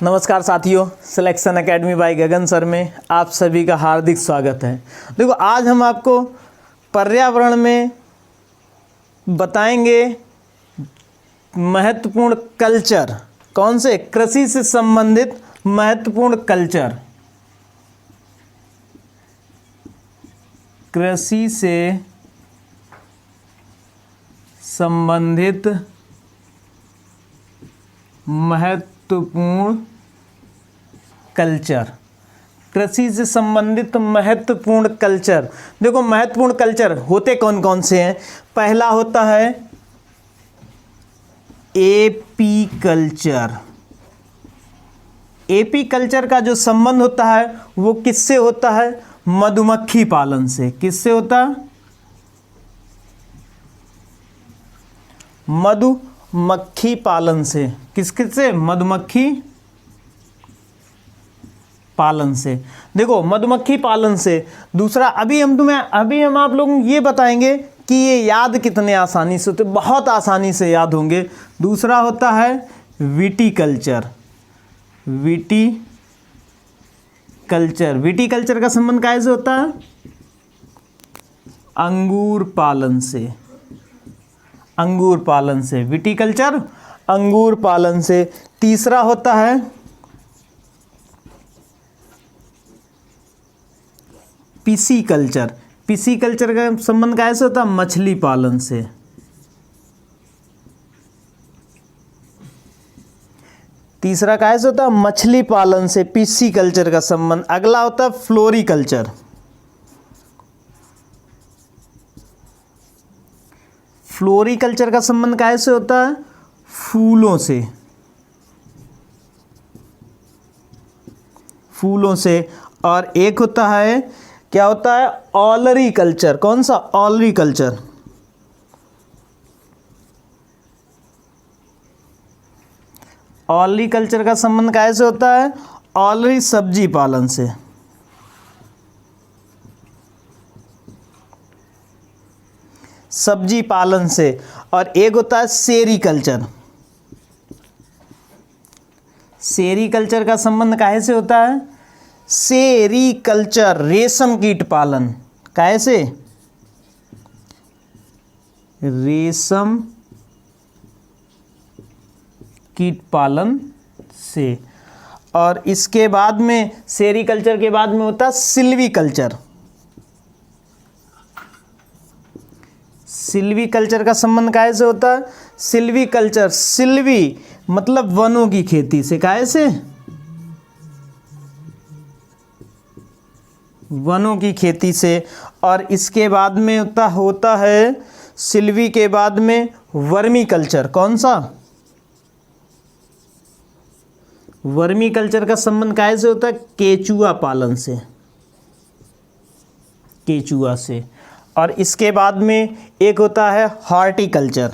नमस्कार साथियों, selection academy bye गगन sir में आप सभी का हार्दिक स्वागत है। देखो, आज हम आपको पर्यावरण में बताएंगे महत्वपूर्ण कल्चर। कौन से? कृषि से संबंधित महत्वपूर्ण कल्चर। कृषि से संबंधित महत्वपूर्ण कल्चर। कृषि से संबंधित महत्वपूर्ण कल्चर। देखो, महत्वपूर्ण कल्चर होते कौन कौन से हैं? पहला होता है एपी कल्चर। एपी कल्चर का जो संबंध होता है वो किससे होता है? मधुमक्खी पालन से। किससे होता है? मधुमक्खी पालन से। किससे? मधुमक्खी पालन से। देखो, मधुमक्खी पालन से। दूसरा, अभी हम आप लोगों को ये बताएंगे कि ये याद कितने आसानी से होते, बहुत आसानी से याद होंगे। दूसरा होता है विटीकल्चर। विटीकल्चर। विटीकल्चर का संबंध कैसे होता है? अंगूर पालन से। अंगूर पालन से। विटीकल्चर अंगूर पालन से। तीसरा होता है पिसीकल्चर। पिसीकल्चर का संबंध कैसे होता है? मछली पालन से। तीसरा कैसे होता है? मछली पालन से पिसीकल्चर का संबंध। अगला होता है फ्लोरिकल्चर। फ्लोरिकल्चर का संबंध कैसे होता है? फूलों से। फूलों से। और एक होता है, क्या होता है? ऑलरी कल्चर। कौन सा? ऑलरी कल्चर। ऑलरी कल्चर का संबंध कैसे होता है? ऑलरी सब्जी पालन से। सब्जी पालन से। और एक होता है सेरीकल्चर। सेरीकल्चर का संबंध कैसे होता है? सेरीकल्चर रेशम कीट पालन। कैसे? रेशम कीट पालन से। और इसके बाद में, सेरीकल्चर के बाद में होता है सिल्वीकल्चर। सिल्वीकल्चर का संबंध कैसे होता है? सिल्वीकल्चर, सिल्वी मतलब वनों की खेती से। कैसे? वनों की खेती से। और इसके बाद में होता है सिल्वी के बाद में वर्मी कल्चर। कौन सा? वर्मी कल्चर का संबंध कैसे होता है? केचुआ पालन से। केचुआ से। और इसके बाद में एक होता है हॉर्टिकल्चर।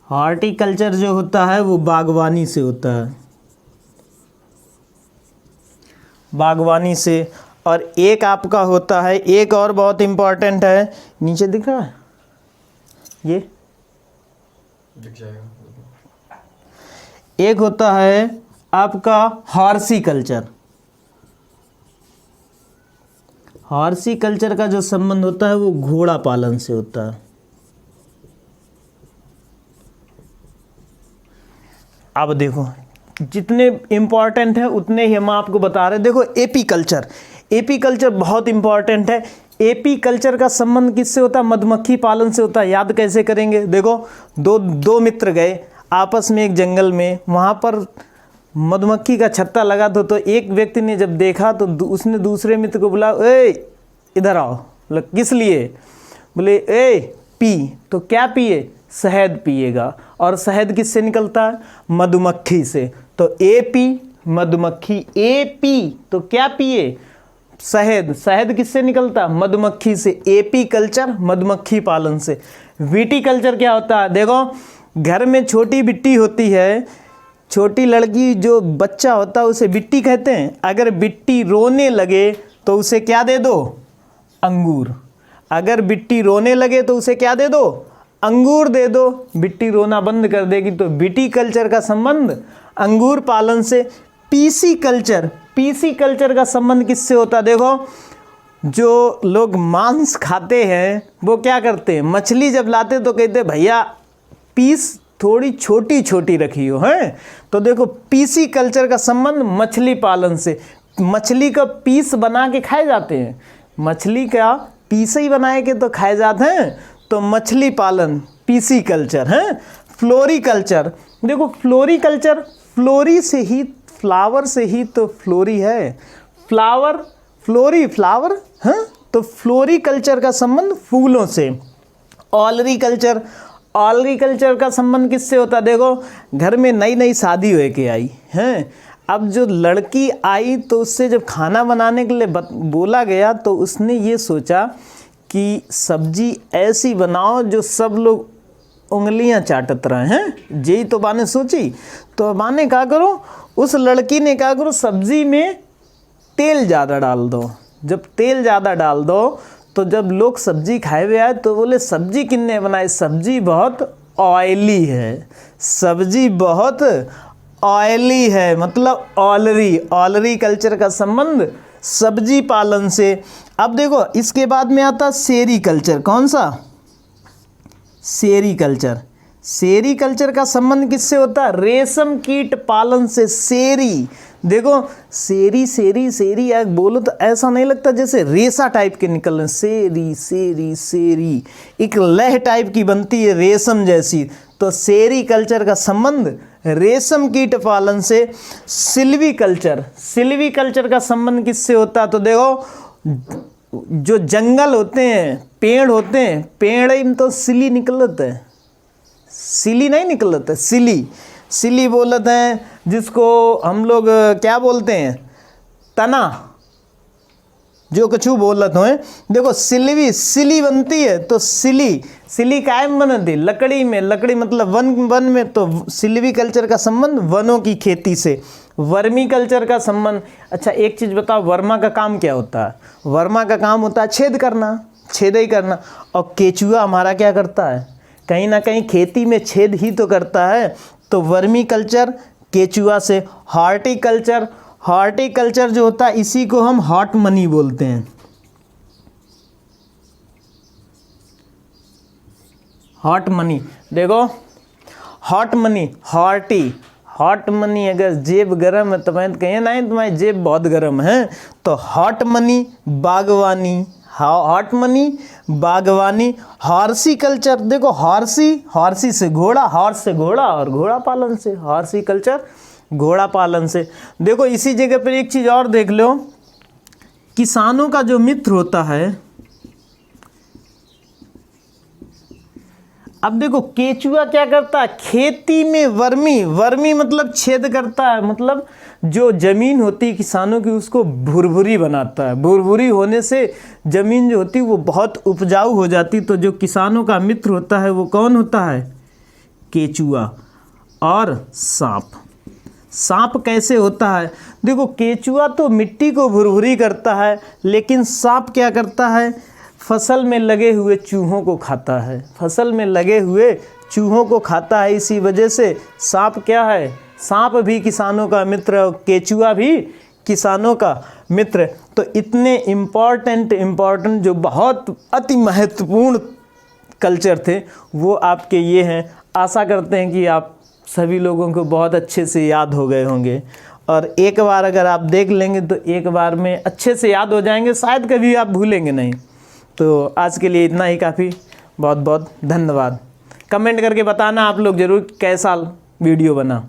हॉर्टिकल्चर जो होता है वो बागवानी से होता है। बागवानी से। और एक आपका होता है, एक और बहुत इंपॉर्टेंट है, नीचे दिख रहा है, ये दिख जाएगा। एक होता है आपका हॉर्सिकल्चर। हॉर्सिकल्चर का जो संबंध होता है वो घोड़ा पालन से होता है। अब देखो, जितने इंपॉर्टेंट है उतने ही हम आपको बता रहे हैं। देखो, एपी कल्चर। एपी कल्चर बहुत इंपॉर्टेंट है। एपी कल्चर का संबंध किससे होता है? मधुमक्खी पालन से होता है। याद कैसे करेंगे? देखो, दो मित्र गए आपस में एक जंगल में। वहाँ पर मधुमक्खी का छत्ता लगा तो एक व्यक्ति ने जब देखा तो उसने दूसरे मित्र को बोला, ए इधर आओ। बोला, किस लिए? बोले, ए पी। तो क्या पिए? शहद पिएगा। और शहद किससे निकलता है? मधुमक्खी से। तो एपी मधुमक्खी, एपी तो क्या पिए? शहद। शहद किससे निकलता? मधुमक्खी से। एपी कल्चर मधुमक्खी पालन से। विटीकल्चर क्या होता है? देखो, घर में छोटी बिट्टी होती है, छोटी लड़की जो बच्चा होता है उसे बिट्टी कहते हैं। अगर बिट्टी रोने लगे तो उसे क्या दे दो? अंगूर। अगर बिट्टी रोने लगे तो उसे क्या दे दो? अंगूर दे दो, बिट्टी रोना बंद कर देगी। तो विटीकल्चर का संबंध अंगूर पालन से। पीसी कल्चर का संबंध किससे होता है? देखो, जो लोग मांस खाते हैं वो क्या करते हैं, मछली जब लाते तो कहते भैया पीस थोड़ी छोटी छोटी रखी हो, हैं। तो देखो, पीसी कल्चर का संबंध मछली पालन से। मछली का पीस बना के खाए जाते हैं, मछली का पीस ही बनाए के तो खाए जाते हैं। तो मछली पालन, पीसी कल्चर है। फ्लोरीकल्चर, देखो फ्लोरीकल्चर, फ्लोरी से ही, फ्लावर से ही तो फ्लोरी है, फ्लावर है। तो फ्लोरीकल्चर का संबंध फूलों से। ऑलरीकल्चर का संबंध किससे होता है? देखो, घर में नई नई शादी हो के आई हैं, अब जो लड़की आई तो उससे जब खाना बनाने के लिए बोला गया तो उसने ये सोचा कि सब्जी ऐसी बनाओ जो सब लोग उंगलियां चाटत रहे हैं। जेई तो बाने सोची, तो बाने क्या करो, उस लड़की ने क्या करो, सब्जी में तेल ज़्यादा डाल दो। जब तेल ज़्यादा डाल दो तो जब लोग सब्जी खाए हुए आए तो बोले सब्जी किन्ने बनाई, सब्जी बहुत ऑयली है, सब्जी बहुत ऑयली है, मतलब ऑलरी कल्चर का संबंध सब्जी पालन से। अब देखो, इसके बाद में आता सेरीकल्चर। कौन सा? सेरीकल्चर का संबंध किससे होता है? रेशम कीट पालन से। देखो, सेरी यार बोलो तो ऐसा नहीं लगता जैसे रेशा टाइप के निकल रहे हैं। सेरी एक लह टाइप की बनती है रेशम जैसी। तो सेरीकल्चर का संबंध रेशम कीट पालन से। सिल्वीकल्चर का संबंध किससे होता है? तो देखो, जो जंगल होते हैं, पेड़ होते हैं, पेड़ में तो सिली निकलता है, सिली नहीं निकलता, सिली बोलते हैं, जिसको हम लोग क्या बोलते हैं, तना, जो कछु बोलत हो। देखो, सिली बनती है तो सिली कायम बनती लकड़ी में, लकड़ी मतलब वन में। तो सिल्वी कल्चर का संबंध वनों की खेती से। वर्मी कल्चर का संबंध, अच्छा एक चीज़ बताओ, वर्मा का काम क्या होता है? वर्मा का काम होता है छेद ही करना। और केचुआ हमारा क्या करता है? कहीं ना कहीं खेती में छेद ही तो करता है। तो वर्मी कल्चर केचुआ से। हॉर्टिकल्चर जो होता है इसी को हम हॉट मनी बोलते हैं। हॉट मनी, देखो हॉट मनी अगर जेब गर्म है तो मैं कहें ना तुम्हारी जेब बहुत गर्म है। तो हॉट मनी बागवानी। हॉर्सिकल्चर, देखो हॉर्सी से घोड़ा, हॉर्स से घोड़ा और घोड़ा पालन से। हॉर्सिकल्चर घोड़ा पालन से। देखो, इसी जगह पर एक चीज़ और देख लो, किसानों का जो मित्र होता है। अब देखो, केचुआ क्या करता है? खेती में वर्मी मतलब छेद करता है, मतलब जो ज़मीन होती है किसानों की उसको भुरभुरी बनाता है। भुरभुरी होने से ज़मीन जो होती है वो बहुत उपजाऊ हो जाती। तो जो किसानों का मित्र होता है वो कौन होता है? केचुआ। और सांप कैसे होता है? देखो, केचुआ तो मिट्टी को भुरभुरी करता है, लेकिन सांप क्या करता है? फसल में लगे हुए चूहों को खाता है। इसी वजह से सांप क्या है? सांप भी किसानों का मित्र, केचुआ भी किसानों का मित्र। तो इतने इम्पॉर्टेंट जो बहुत अति महत्वपूर्ण कल्चर थे वो आपके ये हैं। आशा करते हैं कि आप सभी लोगों को बहुत अच्छे से याद हो गए होंगे, और एक बार अगर आप देख लेंगे तो एक बार में अच्छे से याद हो जाएंगे, शायद कभी आप भूलेंगे नहीं। तो आज के लिए इतना ही काफ़ी। बहुत बहुत धन्यवाद। कमेंट करके बताना आप लोग ज़रूर कैसा वीडियो बना।